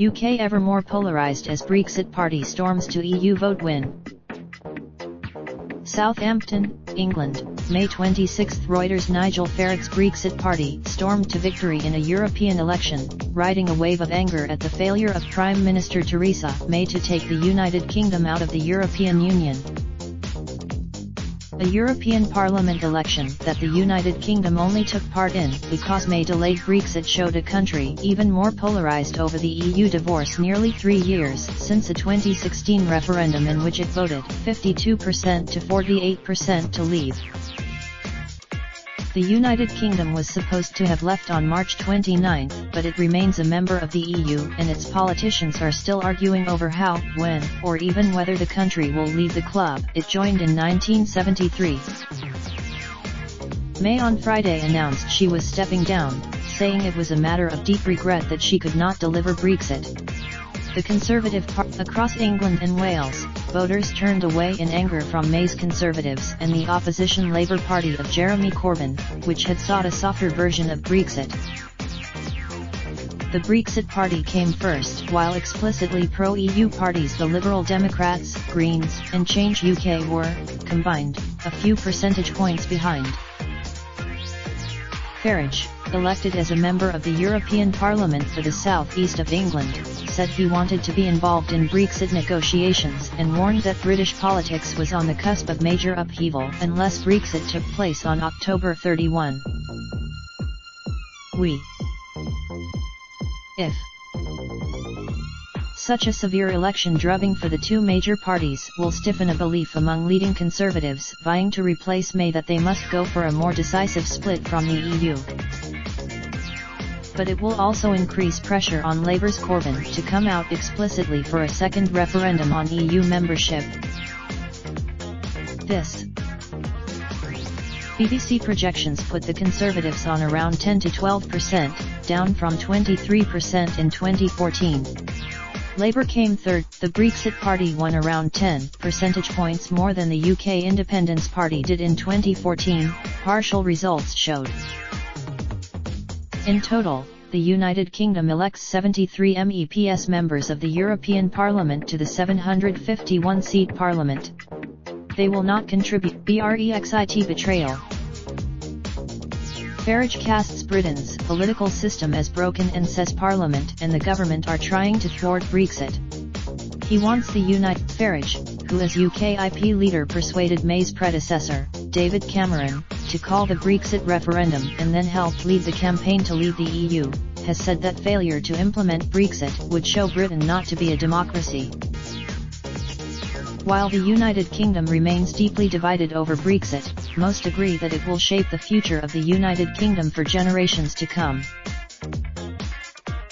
UK ever more polarised as Brexit Party storms to EU vote win. Southampton, England, May 26. Reuters. Nigel Farage's Brexit Party stormed to victory in a European election, riding a wave of anger at the failure of Prime Minister Theresa May to take the United Kingdom out of the European Union. A European Parliament election that the United Kingdom only took part in because May delayed Brexit showed a country even more polarised over the EU divorce nearly 3 years since a 2016 referendum in which it voted 52% to 48% to leave. The United Kingdom was supposed to have left on March 29, but it remains a member of the EU and its politicians are still arguing over how, when, or even whether the country will leave the club it joined in 1973. May on Friday announced she was stepping down, saying it was a matter of deep regret that she could not deliver Brexit. The Conservative Party across England and Wales, voters turned away in anger from May's Conservatives and the opposition Labour Party of Jeremy Corbyn, which had sought a softer version of Brexit. The Brexit Party came first, while explicitly pro-EU parties the Liberal Democrats, Greens, and Change UK were, combined, a few percentage points behind. Farage, elected as a member of the European Parliament for the South East of England, said he wanted to be involved in Brexit negotiations and warned that British politics was on the cusp of major upheaval unless Brexit took place on October 31. If such a severe election drubbing for the two major parties will stiffen a belief among leading Conservatives vying to replace May that they must go for a more decisive split from the EU. But it will also increase pressure on Labour's Corbyn to come out explicitly for a second referendum on EU membership. This BBC projections put the Conservatives on around 10 to 12%, down from 23% in 2014. Labour came third. The Brexit Party won around 10 percentage points more than the UK Independence Party did in 2014, partial results showed. In total, the United Kingdom elects 73 MEPs members of the European Parliament to the 751-seat Parliament. They will not contribute. Brexit betrayal. Farage casts Britain's political system as broken and says Parliament and the government are trying to thwart Brexit. He wants the Farage, who as UKIP leader persuaded May's predecessor, David Cameron, to call the Brexit referendum and then helped lead the campaign to leave the EU, has said that failure to implement Brexit would show Britain not to be a democracy. While the United Kingdom remains deeply divided over Brexit, most agree that it will shape the future of the United Kingdom for generations to come.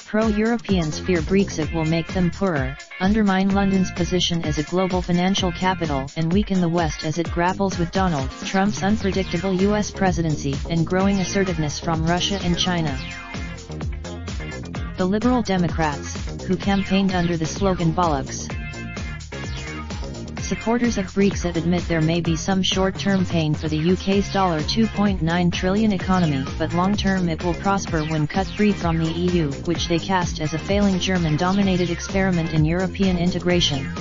Pro-Europeans fear Brexit will make them poorer, undermine London's position as a global financial capital and weaken the West as it grapples with Donald Trump's unpredictable US presidency and growing assertiveness from Russia and China. The Liberal Democrats, who campaigned under the slogan Bollocks. Supporters of Brexit admit there may be some short-term pain for the UK's $2.9 trillion economy, but long-term it will prosper when cut free from the EU, which they cast as a failing German-dominated experiment in European integration.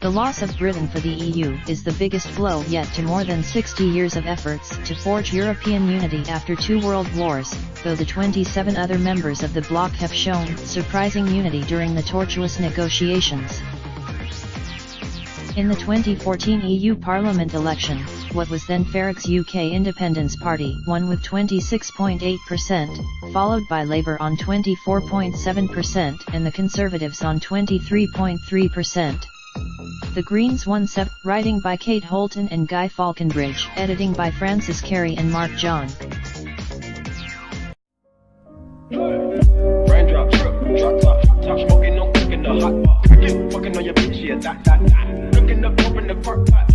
The loss of Britain for the EU is the biggest blow yet to more than 60 years of efforts to forge European unity after 2 world wars, though the 27 other members of the bloc have shown surprising unity during the tortuous negotiations. In the 2014 EU Parliament election, what was then Farage's UK Independence Party won with 26.8%, followed by Labour on 24.7% and the Conservatives on 23.3%. The Greens won 7, writing by Kate Holton and Guy Falconbridge, editing by Francis Carey and Mark John. Raindrops, drop top, smoking, no cooking the hot pot. Fucking on your bitch, yeah, that. Looking up, open the park pot.